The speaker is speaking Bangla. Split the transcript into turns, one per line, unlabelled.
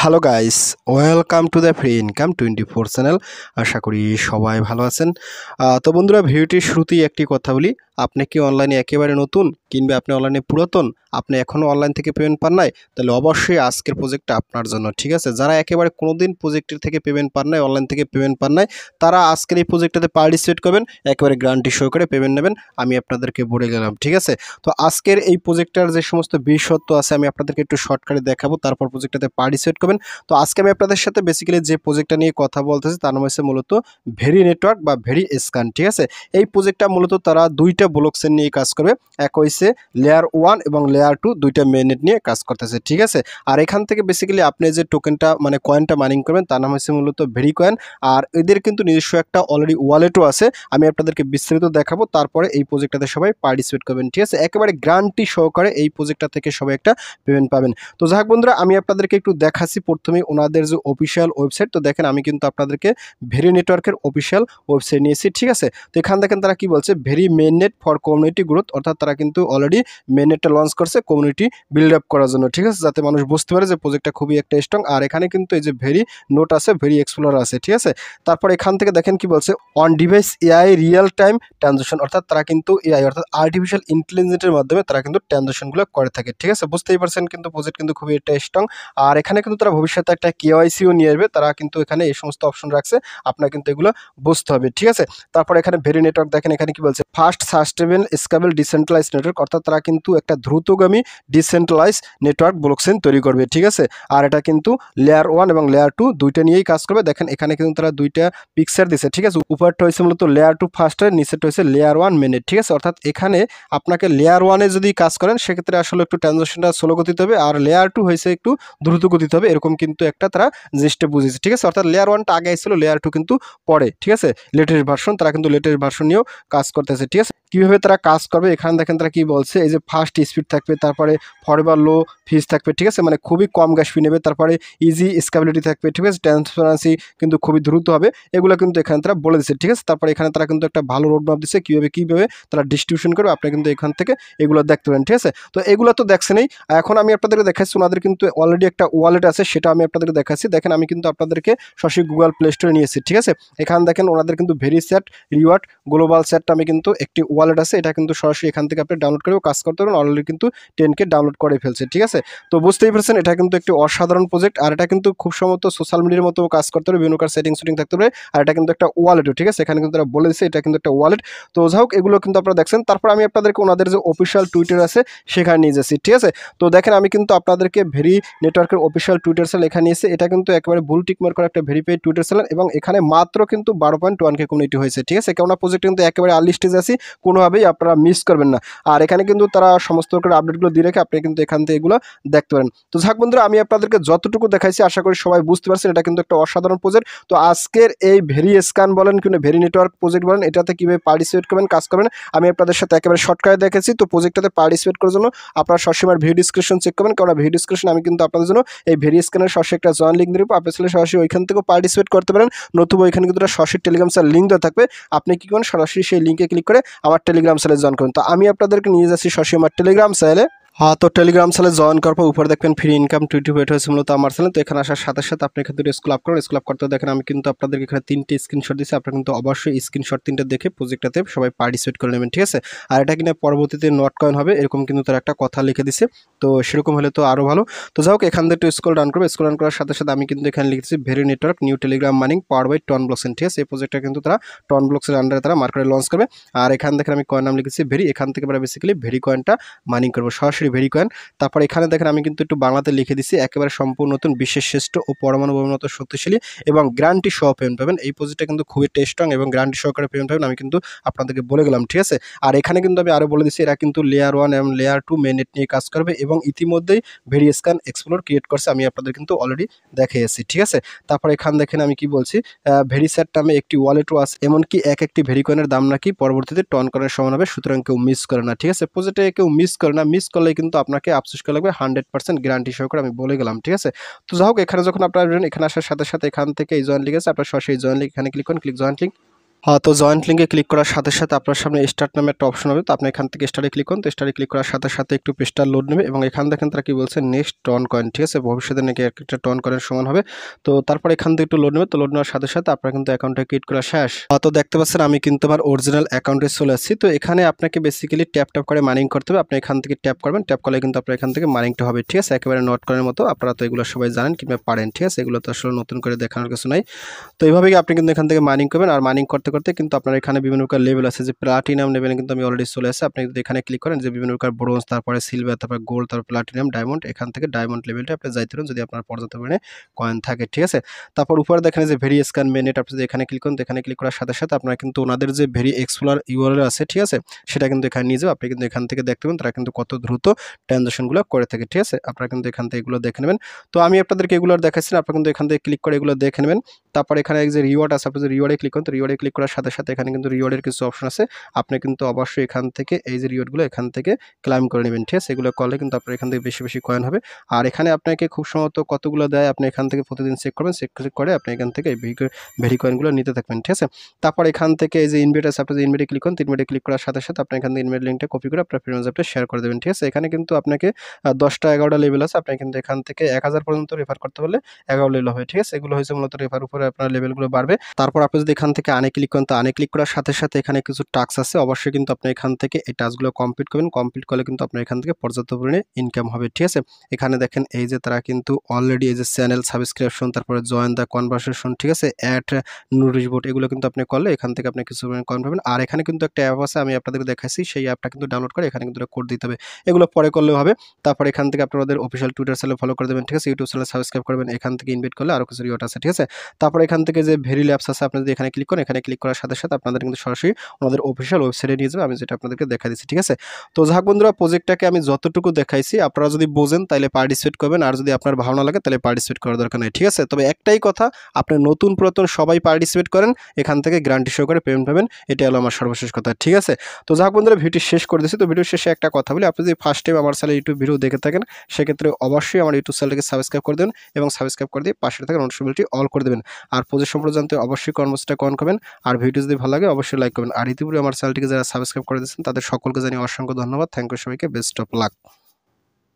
Hello guys, welcome to the free income 24 channel. আশা করি সবাই ভালো আছেন। তো বন্ধুরা, ভিডিওটির শুরুতেই একটি কথা বলি, আপনি কি অনলাইনে একেবারে নতুন কিংবা আপনি অনলাইনে পুরাতন, আপনি এখনও অনলাইন থেকে পেমেন্ট পান নাই, তাহলে অবশ্যই আজকের প্রজেক্টটা আপনার জন্য। ঠিক আছে, যারা একেবারে কোনোদিন প্রজেক্টের থেকে পেমেন্ট পান নাই, অনলাইন থেকে পেমেন্ট পান নাই, তারা আজকের এই প্রজেক্টটাতে পার্টিসিপেট করবেন, একেবারে গ্যারান্টি সহকারে পেমেন্ট নেবেন, আমি আপনাদেরকে বলে গেলাম। ঠিক আছে, তো আজকের এই প্রজেক্টটার যে সমস্ত বিশেষত্ব আছে আমি আপনাদেরকে একটু শর্টকাটে দেখাবো, তারপর প্রজেক্টটাতে পার্টিসিপেট করবেন। তো আজকে আমি আপনাদের সাথে বেসিক্যালি যে প্রজেক্টটা নিয়ে কথা বলতেছি তার নাম হচ্ছে মূলত ভেরি নেটওয়ার্ক বা ভেরি স্ক্যান। ঠিক আছে, এই প্রজেক্টটা মূলত তারা দুইটা ব্লক চেইন নিয়ে কাজ করবে। এক হচ্ছে লেয়ার 1 এবং লেয়ার 2, দুইটা মেইননেট নিয়ে কাজ করতেছে। ঠিক আছে, আর এখান থেকে বেসিক্যালি আপনি যে টোকেনটা মানে কয়েনটা মাইনিং করবেন তার নাম হচ্ছে মূলত ভেরি কয়েন। আর এদের কিন্তু নিজস্ব একটা অলরেডি ওয়ালেটও আছে, আমি আপনাদেরকে বিস্তারিত দেখাবো, তারপরে এই প্রজেক্টটাতে সবাই পার্টিসিপেট করবেন। ঠিক আছে, একেবারে গ্যারান্টি সহকারে এই প্রজেক্টটা থেকে সবাই একটা পেমেন্ট পাবেন। তো যাক বন্ধুরা, আমি আপনাদেরকে একটু দেখাচ্ছি প্রথমে ওনাদের যে অফিসিয়াল ওয়েবসাইট। তো দেখেন আমি কিন্তু আপনাদেরকে ভেরি নেটওয়ার্কের অফিসিয়াল ওয়েবসাইট নিয়েছি। ঠিক আছে, তো এখান দেখেন তারা কি বলছে, very mainnet for community growth, অর্থাৎ তারা কিন্তু অলরেডি মেইননেটটা লঞ্চ করছে কমিউনিটি বিল্ড আপ করার জন্য। ঠিক আছে, যাতে মানুষ বুঝতে পারে যে প্রজেক্টটা খুবই একটা স্ট্রং। আর এখানে কিন্তু এই যে ভেরি নোট আছে, ভেরি এক্সপ্লোরার আছে। ঠিক আছে, তারপর এখান থেকে দেখেন কি বলছে, on device AI real time transaction, অর্থাৎ তারা কিন্তু এআই অর্থাৎ আর্টিফিশিয়াল ইন্টেলিজেন্সের মাধ্যমে তারা কিন্তু ট্রানজাকশনগুলো করে থাকে। ঠিক আছে, বুঝতেই পারছেন কিন্তু প্রজেক্ট কিন্তু খুবই একটা স্ট্রং। আর এখানে কিন্তু তারা ভবিষ্যতে একটা কেওয়াইসিও নিয়ে আসবে, তারা কিন্তু এখানে এই সমস্ত অপশন রাখছে, আপনার কিন্তু এগুলো বুঝতে হবে। ঠিক আছে, তারপর এখানে ভেরি নেটওয়ার্ক দেখেন এখানে কি বলছে, fast sustainable scalable decentralise network, অর্থাৎ তারা কিন্তু একটা দ্রুতগামী ডিসেন্ট্রালাইজ নেটওয়ার্ক ব্লকচেইন তৈরি করবে। ঠিক আছে, আর এটা কিন্তু লেয়ার 1 এবং লেয়ার 2 দুইটা নিয়েই কাজ করবে। দেখেন এখানে কিন্তু তারা দুইটা পিকচার দিছে। ঠিক আছে, উপরটা হয়েছে মূলত লেয়ার 2 ফার্স্টের, নিচেরটা হয়েছে লেয়ার 1 মেনের। ঠিক আছে, অর্থাৎ এখানে আপনাকে লেয়ার 1-এ যদি কাজ করেন সেক্ষেত্রে আসলে একটু ট্রানজাকশনটা স্লো গতিতে হবে, আর লেয়ার 2 হয়েছে একটু দ্রুত গতিতে হবে, এরকম কিন্তু একটা তারা জিনিসটা বুঝেছে। ঠিক আছে, অর্থাৎ লেয়ার 1টা আগে ছিল, লেয়ার 2 কিন্তু পরে। ঠিক আছে, লেটেস্ট ভার্সন, তারা কিন্তু লেটেস্ট ভার্সন নিয়েও কাজ করতেছে। ঠিক আছে, কীভাবে তারা কাজ করবে এখানে দেখেন তারা কি বলছে, এই যে ফাস্ট স্পিড থাকবে, তারপরে ফরএভার লো ফিজ থাকবে। ঠিক আছে, মানে খুবই কম গ্যাস ফি নেবে, তারপরে ইজি স্কেলেবিলিটি থাকবে। ঠিক আছে, ট্রান্সপারেন্সি কিন্তু খুবই দ্রুত হবে, এগুলো কিন্তু এখানে তারা বলে দিচ্ছে। ঠিক আছে, তারপরে এখানে তারা কিন্তু একটা ভালো রোড ম্যাপ দিচ্ছে কীভাবে তারা ডিস্ট্রিবিউশন করবে, আপনি কিন্তু এখান থেকে এগুলো দেখতে পারেন। ঠিক আছে, তো এগুলো তো দেখছেনই, এখন আমি আপনাদেরকে দেখাচ্ছি ওনাদের কিন্তু অলরেডি একটা ওয়ালেট আছে, সেটা আমি আপনাদেরকে দেখাচ্ছি। দেখেন আমি কিন্তু আপনাদেরকে সরাসরি গুগল প্লে স্টোরে নিয়েছি। ঠিক আছে, এখানে দেখেন ওনাদের কিন্তু ভেরি স্যাট রিওয়ার্ড গ্লোবাল স্যাটটা আমি কিন্তু একটি ওয়ালেট আছে, এটা কিন্তু সরাসরি এখান থেকে আপনি ডাউনলোড করেও কাজ করতে পারেন। অলরেডি কিন্তু 10K ডাউনলোড করে ফেলছে। ঠিক আছে, তো বুঝতেই পারছেন এটা কিন্তু একটি অসাধারণ প্রজেক্ট, আর এটা কিন্তু খুব সম্ভবত সোশ্যাল মিডিয়ার মতো কাজ করতে পারে, বিভিন্ন কার সেটিং থাকতে পারে, আর এটা কিন্তু একটা ওয়ালেটও। ঠিক আছে, এখানে কিন্তু তারা বলে দিচ্ছে এটা কিন্তু একটা ওয়ালেট। তো যাই হোক, এগুলো কিন্তু আপনারা দেখছেন। তারপর আমি আপনাদেরকে ওনাদের যে অফিসিয়াল টুইটার আছে সেখানে নিয়ে যাচ্ছি। ঠিক আছে, তো দেখেন আমি কিন্তু আপনাদেরকে ভেরি নেটওয়ার্কের অফিসিয়াল টুইটার চ্যানেল এখানে নিয়েছে, এটা কিন্তু একেবারে ভুল টিকমার্ক করা একটা ভেরিফাইড টুইটার চ্যানেল, এবং এখানে মাত্র কিন্তু 12.1K কমিউনিটি হয়েছে। ঠিক আছে, কেননা প্রজেক্ট কিন্তু একেবারে আর্লি স্টেজ আছে, কোনোভাবেই আপনারা মিস করবেন না। আর এখানে কিন্তু তারা সমস্ত প্রকার আপডেটগুলো দিয়ে রেখে, আপনি কিন্তু এখান থেকে এগুলো দেখতে পারেন। তো যাক বন্ধুরা, আমি আপনাদেরকে যতটুকু দেখাইছি আশা করি সবাই বুঝতে পারছেন এটা কিন্তু একটা অসাধারণ প্রজেক্ট। তো আজকের এই ভেরি স্ক্যান বলেন কিংবা ভেরি নেটওয়ার্ক প্রজেক্ট বলেন, এটাতে কীভাবে পার্টিসিপেট করবেন, কাজ করবেন, আমি আপনাদের সাথে একেবারে শর্টকাটে দেখেছি। তো প্রজেক্টটাতে পার্টিসিপেট করার জন্য আপনারা সবসময় ভিডিও ডিসক্রিপশন চেক করবেন, কারণ ভিডিও ডিসক্রিপশন আমি কিন্তু আপনাদের জন্য এই ভেরি স্ক্যানের সরাসরি একটা জয়েন লিঙ্ক দেবো, আপনি চাইলে সরাসরি ওইখান থেকেও পার্টিসিপেট করতে পারেন, নতুবা ওইখানে কিন্তু সরাসরি টেলিগ্রাম চ্যানেল লিঙ্ক দেওয়া থাকবে, আপনি কি করেন সরাসরি সেই লিঙ্কে ক্লিক করে আমার টেলিগ্রাম চ্যানেলে জয়েন করুন। তো আমি আপনাদেরকে নিয়ে যাচ্ছি সরাসরি আমার টেলিগ্রাম চ্যানেলে। হ্যাঁ, তো টেলিগ্রাম চ্যানেলে জয়েন করার পর উপরে দেখবেন ফ্রি ইনকাম 28 হয়েছে মূলত আমার চ্যানেল। তো এখানে আসার সাথে সাথে আপনি এখান থেকে স্কুল আপ করেন, স্কুল আপ করতে দেখেন আমি কিন্তু আপনাদেরকে এখানে 3টে স্ক্রিনশট দিচ্ছি, আপনারা কিন্তু অবশ্যই স্ক্রিনশট 3টে দেখে প্রজেক্টটাতে সবাই পার্টিসিপেট করে নেবেন। ঠিক আছে, আর এটা কিনা পরবর্তীতে নট কয়েন হবে এরকম কিন্তু তার একটা কথা লিখে দিছে, তো সেরকম হলে তো আরও ভালো। তো যাই হোক, এখান থেকে একটু স্ক্রল ডাউন করবে, স্ক্রল ডাউন করার সাথে সাথে আমি কিন্তু এখানে লিখেছি very network new Telegram mining power by TON blockchain. ঠিক আছে, এই প্রজেক্টটা কিন্তু তারা টন ব্লকচেইন আন্ডারে তারা মার্কেটে লঞ্চ করবে। আর এখান থেকে আমি কয়েন নাম লিখেছি ভেরি, এখান থেকে আমরা বেসিক্যালি ভেরি কয়েনটা মাইনিং করবো, সরাসরি ভেরি কয়েন। তারপর এখানে দেখেন আমি কিন্তু একটু বাংলাতে লিখে দিচ্ছি, একেবারে সম্পূর্ণ নতুন বিশ্বের শ্রেষ্ঠ ও পরমাণু বোমার মতো শক্তিশালী এবং গ্যারান্টি সহ পেমেন্ট পাবেন। এই প্রজেক্টটা কিন্তু খুবই স্ট্রং এবং গ্যারান্টি সহকারে পেমেন্ট পাবেন, আমি কিন্তু আপনাদেরকে বলে গেলাম। ঠিক আছে, আর এখানে কিন্তু আমি আরও বলে দিচ্ছি এরা কিন্তু লেয়ার 1 এবং লেয়ার 2 মেইননেট নিয়ে কাজ করবে, এবং ইতিমধ্যেই ভেরি স্ক্যান এক্সপ্লোর ক্রিয়েট করছে, আমি আপনাদের কিন্তু অলরেডি দেখিয়েছি। ঠিক আছে, তারপর এখানে দেখেন আমি কি বলছি, ভেরি স্যাট নামে একটি ওয়ালেটও আছে, এমনকি একটি ভেরি কয়েনের দাম নাকি পরবর্তীতে টন কয়েনের সমান হবে, সুতরাং কেউ মিস করে না। ঠিক আছে, প্রজেক্টে কেউ মিস করে না, মিস করলে কিন্তু আপনাকে আফসোস করা লাগবে, 100% গ্যারান্টি সহকারে আমি বলে গেলাম। ঠিক আছে, তো যাই হোক, এখানে যখন আপনারা এখানে আসার সাথে সাথে এখান থেকে এই জয়েন লিঙ্ক আছে, আপনার সরাসরি জয়েন লিঙ্ক এখানে ক্লিক করেন, ক্লিক জয়েন লিঙ্ক। তো জয়েন্ট লিঙ্কে ক্লিক করার সাথে সাথে আপনার সামনে স্টার্ট নামে একটা অপশন হবে। তো আপনি এখান থেকে স্টার্টে ক্লিক করুন। তো স্টার্টে ক্লিক করার সাথে সাথে একটু পেজটা লোড নেবে এবং এখান দেখেন তারা কি বলছে, নেক্সট টন কয়েন, ঠিক আছে, ভবিষ্যতে নাকি একটা টন কয়েনের সমান হবে। তো তারপর এখান থেকে একটু লোড নেবে। তো লোড নেওয়ার সাথে সাথে আপনার কিন্তু অ্যাকাউন্টটা ক্রিয়েট করা শেষ। তো দেখতে পাচ্ছেন আমি কিন্তু আমার অরিজিনাল অ্যাকাউন্টে চলে আসছি। তো এখানে আপনাকে বেসিক্যালি ট্যাপ করে মাইনিং করতে হবে। আপনি এখান থেকে ট্যাপ করবেন, ট্যাপ করলে কিন্তু আপনার এখান থেকে মাইনিংটা হবে, ঠিক আছে, একেবারে নোট করার মতো। আপনারা তো এগুলো সবাই জানেন কিংবা পারেন, ঠিক আছে, এগুলো তো আসলে নতুন করে দেখানোর কিছু নাই। তো এইভাবেই আপনি কিন্তু এখান থেকে মাইনিং করবেন। আর মাইনিং করতে করতে কিন্তু আপনার এখানে বিভিন্ন প্রকার লেভেল আছে, যে প্লাটিনাম লেভেলে কিন্তু আমি অলরেডি চলে আসছি। আপনি যদি এখানে ক্লিক করেন যে বিভিন্ন প্রকার ব্রোঞ্জ, তারপরে সিলভার, তারপরে গোল্ড, তারপর প্লাটিনাম, ডায়মন্ড, এখান থেকে ডায়মন্ড লেভেলটা আপনি যাইতে পারেন যদি আপনার পর্যাপ্ত পরিমাণে কয়েন থাকে, ঠিক আছে। তারপর উপরে দেখেন যে ভেরি স্ক্যান মেনেট, আপনি যদি এখানে ক্লিক করেন, তো এখানে ক্লিক করার সাথে সাথে আপনার কিন্তু ওনাদের যে ভেরি এক্সপ্লোর ইউআরএল আছে, ঠিক আছে, সেটা কিন্তু এখানে নিয়ে যাবে। আপনি কিন্তু এখান থেকে দেখতে পাবেন তারা কিন্তু কত দ্রুত ট্রানজাকশনগুলো করে থাকে, ঠিক আছে। আপনারা কিন্তু এখান থেকে এগুলো দেখে নেবেন। তো আমি আপনাদেরকে এগুলো দেখাচ্ছি, আপনারা কিন্তু এখান থেকে ক্লিক করে এগুলো দেখে নেবেন। তারপর এখানে যে রিওয়ার্ড আছে, আপনি যদি রিওয়ার্ডে ক্লিক করেন, তো রিওয়ার্ডে ক্লিক করার সাথে সাথে এখানে কিন্তু রিওয়ার্ডের কিছু অপশন আছে। আপনি কিন্তু অবশ্যই এখান থেকে এই যে রিওয়ার্ডগুলো এখান থেকে ক্লাইম করে নেবেন, ঠিক আছে। এগুলো করলে কিন্তু আপনার এখান থেকে বেশি কয়েন হবে। আর এখানে আপনাকে খুব সম্ভবত কতগুলো দেয় আপনি এখান থেকে প্রতিদিন চেক করবেন, চেক করে আপনি এখান থেকে এই ভেরি কয়েনগুলো নিতে থাকবেন, ঠিক আছে। তারপর এখান থেকে এই যে ইনভাইট আছে, আপনি যে ইনভাইটে ক্লিক করেন, ইনভাইটে ক্লিক করার সাথে সাথে আপনি এখান থেকে ইনভাইট লিঙ্কটা কপি করে আপনার ফ্রেন্ডস অ্যাপে শেয়ার করে দেবেন, ঠিক আছে। এখানে কিন্তু আপনাকে 10টা 11টা লেভেল আছে। আপনি কিন্তু এখান থেকে 1000 পর্যন্ত রেফার করতে পারলে 11 লেভেল হবে, ঠিক আছে। এগুলো হয়েছে মূলত রেফার উপরে আপনার লেভেলগুলো বাড়বে। তারপর আপনি যদি এখান থেকে আনে ক্লিক করেন, তো আনে ক্লিক করার সাথে সাথে এখানে কিছু টাস্ক আছে। অবশ্যই কিন্তু আপনি এখান থেকে এই টাস্কগুলো কমপ্লিট করবেন। কমপ্লিট করলে কিন্তু আপনার এখান থেকে পর্যাপ্ত পরিমাণে ইনকাম হবে, ঠিক আছে। এখানে দেখেন এই যে তারা কিন্তু অলরেডি এই যে চ্যানেল সাবস্ক্রিপশন, তারপরে জয়েন দ্য কনভারসেশন, ঠিক আছে, অ্যাড নোটিশ বোর্ড, এগুলো কিন্তু আপনি করলে এখান থেকে আপনি কিছু পরিমাণ কয়েন পাবেন। আর এখানে কিন্তু একটা অ্যাপ আছে, আমি আপনাদেরকে দেখাচ্ছি, সেই অ্যাপটা কিন্তু ডাউনলোড করে এখানে কিন্তু কোড দিতে হবে। এগুলো পরে করলেও হবে। তারপর এখান থেকে আপনাদের অফিসিয়াল টুইটার চ্যানেল ফলো করে দেবেন, ঠিক আছে। ইউটিউব চ্যানেল সাবস্ক্রাইব করবেন, এখান থেকে ইনভাইট করলে আরো কিছু রিওয়ার্ড আছে, ঠিক আছে। তারপর এখান থেকে যে ভেরি ল্যাবস আছে, আপনি যদি এখানে ক্লিক করেন, এখানে ক্লিক করার সাথে সাথে আপনাদের কিন্তু সরাসরি ওনাদের অফিসিয়াল ওয়েবসাইটে নিয়ে যাবে, আমি যেটা আপনাদেরকে দেখা দিচ্ছি, ঠিক আছে। তো যাক বন্ধুরা, প্রজেক্টটাকে আমি যতটুকু দেখাইছি আপনারা যদি বোঝেন তাহলে পার্টিসিপেট করবেন, আর যদি আপনার ভালো না লাগে তাহলে পার্টিসিপেট করার দরকার নেই, ঠিক আছে। তবে একটাই কথা, আপনি নতুন পুরাতন সবাই পার্টিসিপেট করেন, এখান থেকে গ্যারান্টি সহকারে পেমেন্ট পাবেন, এটা হলো আমার সর্বশেষ কথা, ঠিক আছে। তো যাক বন্ধুরা, ভিডিওটি শেষ করে দিচ্ছি। তো ভিডিও শেষে একটা কথা বলি, আপনি যদি ফার্স্ট টাইম আমার চ্যানেলে ইউটিউব ভিডিও দেখে থাকেন, সেক্ষেত্রে অবশ্যই আমার ইউটিউব চ্যানেলকে সাবস্ক্রাইব করে দেবেন এবং সাবস্ক্রাইব করে দিয়ে পাশে থাকা নোটিফিকেশনটি অল করে দেবেন। আর প্রজেক্ট সম্পর্কে জানতে অবশ্যই কর্মসূচিটা কমেন্ট করবেন। আর ভিডিও যদি ভালো লাগে অবশ্যই লাইক করবেন। আর ইতিপূর্বে আমার চ্যানেলটিকে যারা সাবস্ক্রাইব করে দিয়েছেন তাদের সকলকে জানিয়ে অসংখ্য ধন্যবাদ। থ্যাংক ইউ সবাইকে, বেস্ট অফ লাক।